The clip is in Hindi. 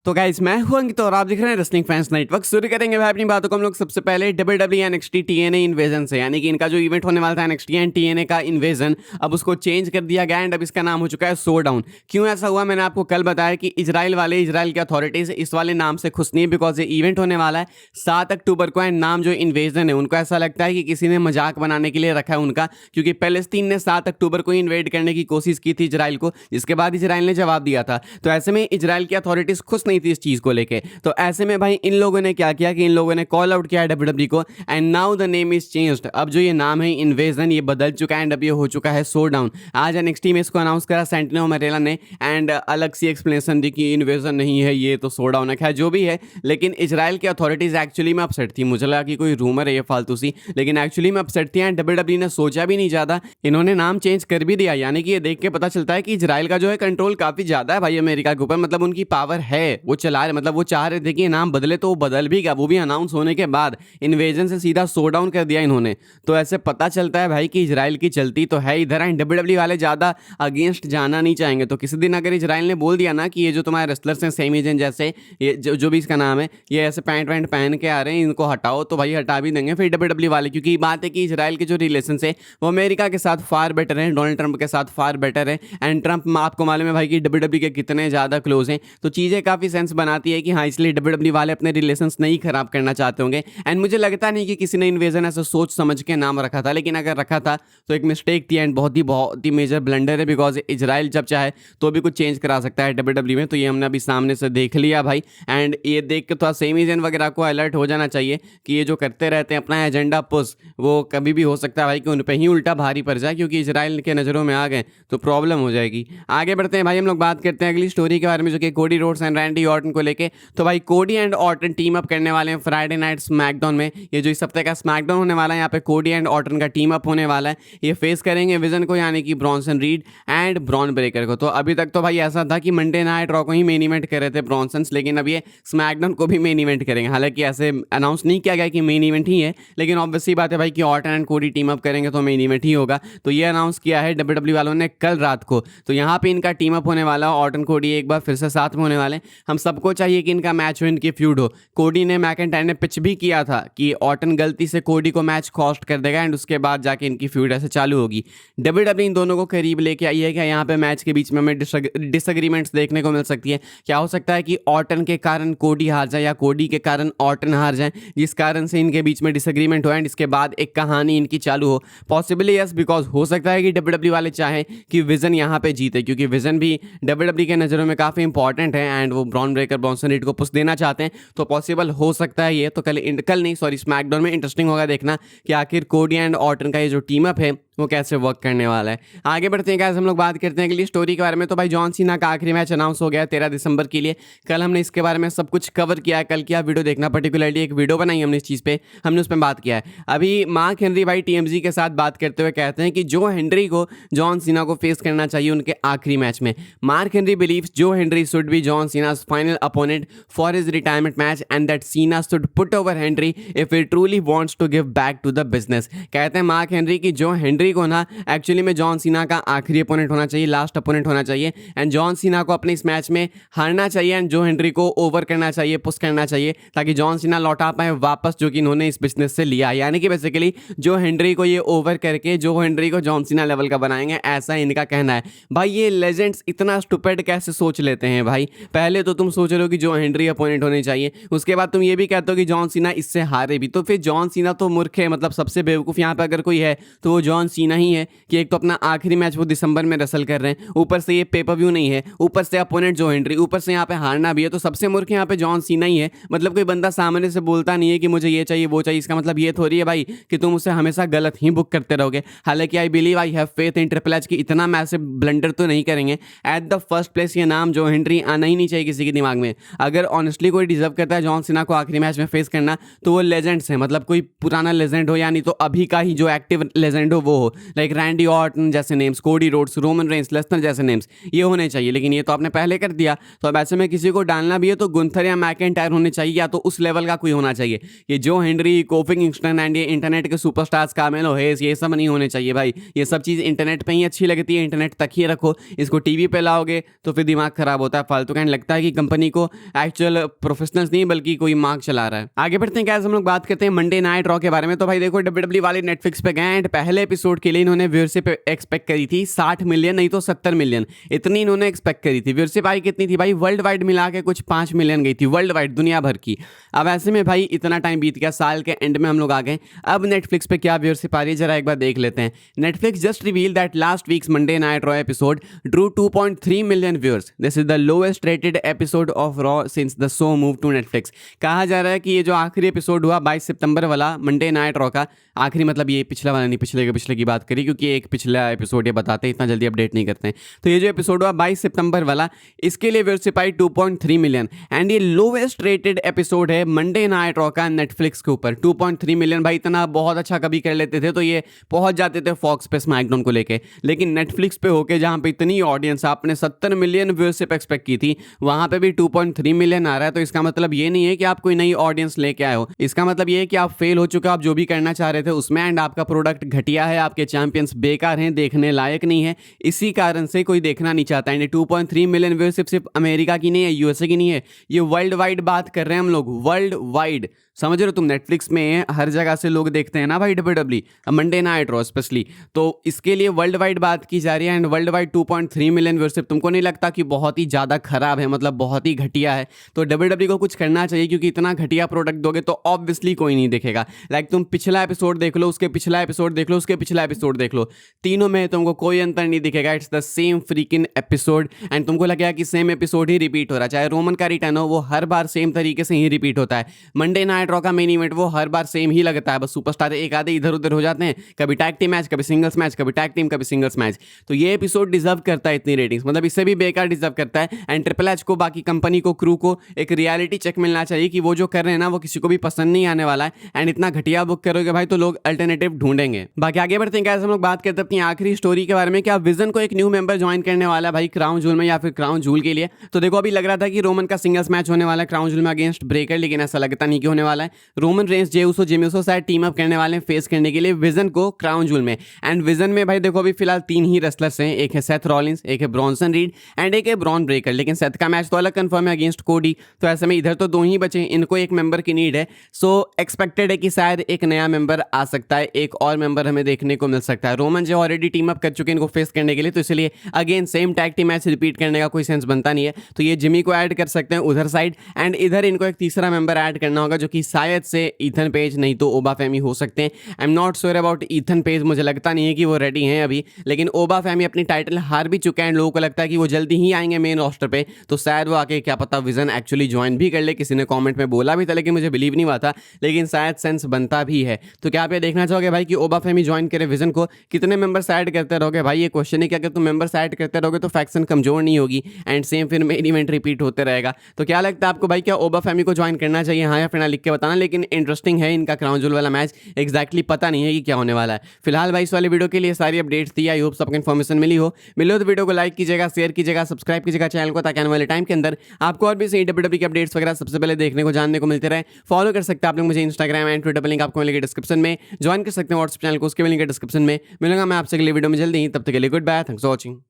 तो गाइस मैं हूं अंकित और आप देख रहे हैं रेसलिंग फैंस नेटवर्क। शुरू करेंगे भाई अपनी बातों को हम लोग सबसे पहले WWE NXT TNA इन्वेजन से, यानी कि इनका जो इवेंट होने वाला था NXT एंड TNA का इन्वेजन, अब उसको चेंज कर दिया गया एंड अब इसका नाम हो चुका है शोडाउन। क्यों ऐसा हुआ मैंने आपको कल बताया कि इजराइल की अथॉरिटीज इस वाले नाम से खुश नहीं, बिकॉज ये इवेंट होने वाला है 7 अक्टूबर को एंड नाम जो इन्वेजन है उनको ऐसा लगता है कि किसी ने मजाक बनाने के लिए रखा है उनका, क्योंकि पैलेस्तीन ने 7 अक्टूबर को इन्वेड करने की कोशिश की थी इजराइल को, जिसके बाद इजराइल ने जवाब दिया था। तो ऐसे में इजराइल की अथॉरिटीज खुश नहीं थी इस चीज को लेकर। तो ऐसे में भाई इन लोगों ने क्या किया कि इन लोगों ने कॉल आउट किया WWE को and now the name is changed. अब जो ये नाम है इन्वेजन ये बदल चुका है एंड अब ये हो चुका है शोडाउन। आज NXT में इसको अनाउंस करा सैंटिनो मरेला ने एंड अलग सी एक्सप्लेनेशन दी कि इन्वेजन नहीं है ये तो शोडाउन है। खैर जो भी है, लेकिन इजराइल की अथॉरिटीज एक्चुअली में अपसेट थी। मुझे लगा कि कोई रूमर है ये फालतू सी, लेकिन एक्चुअली में अपसेट थी एंड WWE ने सोचा भी नहीं ज्यादा, इन्होंने नाम चेंज कर भी दिया। यानी कि ये देख के पता चलता है कि इजराइल का जो है कंट्रोल काफी ज्यादा है भाई अमेरिका के ऊपर, मतलब उनकी पावर है, वो चला रहे, मतलब वो चाह रहे थे कि नाम बदले तो वो बदल भी गया, वो भी अनाउंस होने के बाद इन्वेजन से सीधा शोडाउन कर दिया इन्होंने। तो ऐसे पता चलता है भाई कि इजराइल की चलती तो है इधर एंड WWE वाले ज्यादा अगेंस्ट जाना नहीं चाहेंगे। तो किसी दिन अगर इजराइल ने बोल दिया ना कि ये जो तुम्हारे रेसलर्स हैं सेमी जन जैसे, ये जो भी इसका नाम है, ये ऐसे पैंट वैंट पहन के आ रहे हैं इनको हटाओ, तो भाई हटा भी देंगे फिर WWE वाले। क्योंकि बात है कि इजराइल के जो रिलेशन है वो अमेरिका के साथ फार बेटर है, डोनाल्ड ट्रंप के साथ फार बेटर है एंड ट्रंप आपको मालूम है भाई कि WWE के कितने ज्यादा क्लोज हैं। तो चीजें काफी सेंस बनाती है कि हाँ, इसलिए WWE वाले अपने रिलेशंस नहीं खराब करना चाहते होंगे। एंड मुझे लगता नहीं कि किसी ने इन्वेजन ऐसा सोच समझ के नाम रखा था, लेकिन अगर रखा था तो एक मिस्टेक थी एंड बहुत ही मेजर ब्लंडर है, बिकॉज इजराइल जब चाहे तो भी कुछ चेंज करा सकता है WWE में। तो ये हमने अभी सामने से देख लिया भाई एंड ये देख के थोड़ा सेमीजन वगैरह को अलर्ट हो जाना चाहिए कि ये जो करते रहते हैं अपना एजेंडा पुश, वो कभी भी हो सकता है भाई कि उन पर ही उल्टा भारी पड़ जाए, क्योंकि इजराइल के नज़रों में आ गए तो प्रॉब्लम हो जाएगी। आगे बढ़ते हैं भाई, हम लोग बात करते हैं अगली स्टोरी के बारे में, जो कि Cody Rhodes and Randy Orton को लेके। तो भाई कोडी एंड ऑर्टन टीम अप करने वाले हैं फ्राइडे नाइट स्मैकडाउन में। ये जो इस हफ्ते का स्मैकडाउन होने वाला है, यहाँ पे कोडी एंड ऑर्टन का टीम अप होने वाला है। ये फेस करेंगे विजन को, यानी कि Bronson read and Bron Breakker को। तो अभी तक तो भाई ऐसा था कि मंडे नाइट रॉ को ही मेन इवेंट कर रहे थे ब्रॉन्सन्स, लेकिन अब ये स्मैकडाउन को भी मेन इवेंट करेंगे। हालांकि ऐसे अनाउंस नहीं किया गया कि मेन इवेंट ही है, लेकिन ऑब्वियसली बात है भाई कि Orton and Cody team up करेंगे तो मेन इवेंट ही होगा। तो ये अनाउंस किया है WWE वालों ने कल रात को। तो यहाँ पे इनका टीम अप होने वाला, ऑर्टन कोडी एक बार फिर से साथ में होने वाले। हम सबको चाहिए कि इनका मैच हो, इनकी फ्यूड हो। कोडी ने मैकेंटायर ने पिच भी किया था कि ऑर्टन गलती से कोडी को मैच कॉस्ट कर देगा एंड उसके बाद जाके इनकी फ्यूड ऐसे चालू होगी। WWE इन दोनों को करीब लेके आई है कि यहाँ पे मैच के बीच में हमें डिसएग्रीमेंट्स देखने को मिल सकती है। क्या हो सकता है कि ऑर्टन के कारण कोडी हार जाए या कोडी के कारण ऑर्टन हार जाए, जिस कारण से इनके बीच में डिसएग्रीमेंट हो एंड इसके बाद एक कहानी इनकी चालू हो। पॉसिबली यस, बिकॉज हो सकता है कि WWE वाले चाहें कि विजन यहाँ पे जीते, क्योंकि विजन भी WWE के नज़रों में काफ़ी इंपॉर्टेंट है एंड वो ब्रॉन ब्रेकर ब्रॉन्सन रीड को पुश देना चाहते हैं। तो पॉसिबल हो सकता है ये। तो कल नहीं सॉरी स्मैकडाउन में इंटरेस्टिंग होगा देखना कि आखिर कोडी एंड ऑर्टन का ये जो टीम अप है वो कैसे वर्क करने वाला है। आगे बढ़ते हैं गाइस, हम लोग बात करते हैं अगली स्टोरी के बारे में। तो भाई जॉन सीना का आखिरी मैच अनाउंस हो गया 13 दिसंबर के लिए। कल हमने इसके बारे में सब कुछ कवर किया है, कल की आप वीडियो देखना, पर्टिकुलरली एक वीडियो बनाई हमने इस चीज़ पे, हमने उस पर बात किया है। अभी मार्क हेनरी भाई TMZ के साथ बात करते हुए कहते हैं कि जो हेनरी को जॉन सीना को फेस करना चाहिए उनके आखिरी मैच में। Mark Henry believes Joe Henry should be John Cena's final opponent for his retirement match and that Cena should put over Henry if he truly wants to give back to the business. कहते हैं मार्क हेनरी कि जो हेनरी को ना एक्चुअली में जॉन सीना का आखिरी अपोनेंट होना चाहिए, लास्ट अपोनेंट होना चाहिए एंड जॉन सीना को अपने इस मैच में हारना चाहिए एंड जो हेनरी को ओवर करना चाहिए, पुश करना चाहिए, ताकि जॉन सीना लौटा पाए वापस जो कि इन्होंने इस बिजनेस से लिया। यानी कि बेसिकली जो हेनरी को ये ओवर करके जो हेनरी को जॉन सीना लेवल का बनाएंगे, ऐसा इनका कहना है। भाई ये लेजेंड्स इतना स्टूपिड कैसे सोच लेते हैं भाई। पहले तो तुम सोच रहे हो कि जो हेनरी अपोनेंट होने चाहिए, उसके बाद तुम ये भी कहते हो कि जॉन सीना इससे हारे भी, तो फिर जॉन सीना तो मूर्ख है। मतलब सबसे बेवकूफ़ यहाँ पे अगर कोई है तो वो जॉन सीना ही है कि एक तो अपना आखिरी मैच वो दिसंबर में रसल कर रहे हैं, ऊपर से ये पेपर व्यू नहीं है, ऊपर से अपोनेंट जो हेनरी, ऊपर से यहाँ पे हारना भी है। तो सबसे मूर्ख यहाँ पे जॉन सीना ही है। मतलब कोई बंदा सामने से बोलता नहीं है कि मुझे ये चाहिए वो चाहिए, इसका मतलब ये थोड़ी है भाई कि तुम उसे हमेशा गलत ही बुक करते रहोगे। हालांकि I believe I have faith in triple H की इतना मैसिव ब्लंडर तो नहीं करेंगे। एट द फर्स्ट प्लेस ये नाम जो हेनरी आना ही नहीं चाहिए किसी के दिमाग में। अगर ऑनेस्टली कोई डिजर्व करता है जॉन सीना को आखिरी मैच में फेस करना तो वो लेजेंड्स है, मतलब कोई पुराना लेजेंड हो, यानी तो अभी का ही जो एक्टिव लेजेंड हो वो हो, लाइक रैंडी ऑर्टन जैसे names, Cody Rhodes, Roman Reigns, Lesnar जैसे नेम्स, ये होने चाहिए। लेकिन ये तो आपने पहले कर दिया, तो अब ऐसे में किसी को डालना भी है तो गुंथर या मैकेंटायर होने चाहिए, या तो उस लेवल का कोई होना चाहिए। ये जो हेनरी, कोफी किंगस्टन एंड ये इंटरनेट के सुपरस्टार्स कार्मेलो हेस, ये सब नहीं होने चाहिए भाई। ये सब चीज़ इंटरनेट पे ही अच्छी लगती है, इंटरनेट तक ही रखो। इसको टीवी पे लाओगे तो फिर दिमाग खराब होता है फालतू का, एंड लगता है कि कंपनी को एक्चुअल प्रोफेशनल्स नहीं बल्कि कोई मार्क चला रहा है। आगे बढ़ते हैं, हम लोग बात करते हैं मंडे नाइट रॉ के बारे में। तो भाई देखो, डब्ल्यूडब्ल्यू वाले नेटफ्लिक्स पे गए एंड पहले एपिसोड के लिए इन्होंने व्यूअरशिप एक्सपेक्ट करी थी 60 मिलियन, नहीं तो 70 मिलियन, इतनी इन्होंने एक्सपेक्ट करी थी। व्यूअरशिप आई कितनी थी भाई, वर्ल्ड वाइड मिला के कुछ 5 मिलियन गई थी, वर्ल्ड वाइड, दुनिया भर की। अब ऐसे में भाई इतना टाइम बीत गया, साल के एंड में हम लोग आ गए, अब नेटफ्लिक्स पे क्या व्यूअरशिप आ रही है जरा एक बार देख लेते हैं। Netflix just reveal that last weeks Monday night Raw episode drew 2.3 million viewers. This is the lowest rated episode of Raw since the show move to Netflix. कहा जा रहा है कि ये जो आखिरी एपिसोड हुआ 22 सितंबर वाला मंडे नाइट रॉ का, आखिरी मतलब ये पिछला वाला नहीं, पिछले की बात करी, क्योंकि एक पिछला एपिसोड ये बताते हैं, इतना जल्दी अपडेट नहीं करते हैं। तो ये जो एपिसोड हुआ 22 सितंबर वाला, इसके लिए व्यूअरशिप आई 2.3 मिलियन, एंड ये लोवेस्ट रेटेड एपिसोड है मंडे नाइट रॉ का नेटफ्लिक्स के ऊपर। 2.3 मिलियन भाई, इतना बहुत अच्छा कभी कर लेते थे तो ये पहुंच जाते थे फॉक्स पे स्मैकडाउन को लेके, लेकिन नेटफ्लिक्स पे होके जहां पे इतनी ऑडियंस, आपने 70 मिलियन व्यूअरशिप एक्सपेक्ट की थी, वहां पे भी 2.3 मिलियन आ रहा है। तो इसका मतलब ये नहीं है कि आप कोई नई ऑडियंस लेके आए हो, इसका मतलब ये है कि आप फेल हो चुके हो, आप जो भी करना चाह रहे थे उसमें, एंड आपका प्रोडक्ट घटिया है, आपके चैंपियंस बेकार हैं, देखने लायक नहीं है, इसी कारण से कोई देखना नहीं चाहता। एंड 2.3 मिलियन व्यूअरशिप सिर्फ अमेरिका की नहीं है, यूएसए की नहीं है, ये वर्ल्ड वाइड बात कर रहे हैं हम लोग, वर्ल्ड वाइड। समझ रहे हो तुम, नेटफ्लिक्स में हर जगह से लोग देखते हैं ना भाई WWE, Monday night Raw specially, तो इसके लिए वर्ल्ड वाइड बात की जा रही है। And world wide 2.3 million viewership तुमको नहीं लगता कि बहुत ही ज़्यादा खराब है, मतलब बहुत ही घटिया है? तो डब्ल्यूडब्ल्यू को कुछ करना चाहिए, क्योंकि इतना घटिया प्रोडक्ट दोगे तो ऑब्वियसली कोई नहीं देखेगा। लाइक तुम पिछला एपिसोड देख लो, उसके पिछला एपिसोड देख लो, उसके पिछला एपिसोड देख लो, तीनों में तुमको कोई अंतर नहीं दिखेगा, it's the same freaking episode, and तुमको लगेगा कि सेम एपिसोड ही रिपीट हो रहा है। चाहे रोमन का रिटर्न हो, वो हर बार सेम तरीके से ही रिपीट होता है। मंडे नाइट रॉ का मेन इवेंट वो हर बार सेम ही लगता है, बस सुपरस्टार एक आधे इधर उधर हो जाते हैं, कभी टैग टीम मैच, कभी सिंगल्स मैच, कभी टैग टीम, कभी सिंगल्स मैच। तो ये एपिसोड डिजर्व करता है इतनी रेटिंग्स, मतलब इससे भी बेकार डिजर्व करता है। एंड ट्रिपल एच को, बाकी कंपनी को, क्रू को एक रियलिटी चेक मिलना चाहिए कि वो जो कर रहे हैं ना वो किसी को भी पसंद नहीं आने वाला है, एंड इतना घटिया बुक करोगे भाई तो लोग अल्टरनेटिव ढूंढेंगे। बाकी आगे बढ़ते हैं, हम लोग बात करते हैं अपनी आखिरी स्टोरी के बारे में। क्या विजन को एक न्यू मेंबर ज्वाइन करने वाला है भाई क्राउन जूल में, या फिर क्राउन जूल के लिए? तो देखो, अभी लग रहा था कि रोमन का सिंगल्स मैच होने वाला है क्राउन जूल में अगेंस्ट ब्रेकर, लेकिन ऐसा लगता नहीं कि होने वाला है। रोमन रेंस, जे उसो, जिमी उसो शायद टीम अप करने वाले हैं फेस करने के लिए विजन को क्राउन जूल में। एंड विजन में भाई देखो, अभी फिलहाल 3 ही रेसलर्स हैं, एक है सेथ रॉलिंस, एक है ब्रॉन्सन रीड एंड एक है ब्रॉन ब्रेकर। लेकिन सेथ का मैच तो अलग कंफर्म है अगेंस्ट कोडी, तो ऐसे में इधर तो 2 ही बचे, इनको एक मेंबर की नीड है। सो एक्सपेक्टेड है कि शायद एक नया मेंबर आ सकता है, एक और मेंबर हमें देखने को मिल सकता है। रोमन जो ऑलरेडी टीम अप कर चुके हैं इनको फेस करने के लिए, तो इसलिए again same tag team match repeat करने का कोई सेंस बनता नहीं है। तो ये जिमी को ऐड कर सकते हैं उधर साइड, एंड इधर इनको एक तीसरा मेंबर ऐड करना होगा, जो कि शायद से ईथन पेज नहीं तो ओबा फेमी हो सकते हैं। I am not sure about Ethan page, मुझे लगता नहीं है कि वो रेडी हैं अभी, लेकिन ओबा फेमी अपनी टाइटल हार भी चुके हैं एंड लोगों को लगता है कि वो जल्दी ही आएंगे मेन रोस्टर पे, तो शायद वो आके क्या पता विजन एक्चुअली ज्वाइन भी कर ले। किसी ने कमेंट में बोला भी था, लेकिन मुझे बिलीव नहीं हुआ था, लेकिन शायद सेंस बनता भी है। तो क्या आप ये देखना चाहोगे भाई कि ओबा फेमी ज्वाइन करे विजन को? कितने मेंबर्स ऐड करते रहोगे भाई, ये क्वेश्चन है कि अगर तुम मेंबर्स ऐड करते रहोगे तो फैक्शन कमजोर नहीं होगी एंड सेम फिर मेन इवेंट रिपीट होते रहेगा। तो क्या लगता है आपको भाई, क्या ओबा फेमी को ज्वाइन करना चाहिए, हाँ या फिर ना, लिख के बताना। लेकिन इंटरेस्टिंग है इनका क्राउन जूल वाला मैच, एग्जैक्टली पता नहीं है कि क्या होने वाला है। फिलहाल भाई इस वाले वीडियो के लिए सारी अपडेट्स थी, आई होप सबको इन्फॉर्मेशन मिली हो तो वीडियो को लाइक कीजिएगा, शेयर कीजिएगा, सब्सक्राइब कीजिएगा चैनल को, ताकि आने वाले टाइम के अंदर आपको और भी सही डब्ल्यूडब्ल्यू की अपडेट्स वगैरह सबसे पहले देखने को, जानने को मिलते रहे। फॉलो कर सकते हैं आप लोग मुझे इंस्टाग्राम एंड ट्विटर पर, लिंक आपको मिलेगा डिस्क्रिप्शन में। ज्वाइन कर सकते हैं व्हाट्सएप चैनल को, उसके भी लिंक डिस्क्रिप्शन में। मिलूंगा मैं आपसे अगले वीडियो में जल्दी ही, तब तक के लिए goodbye, thanks for watching.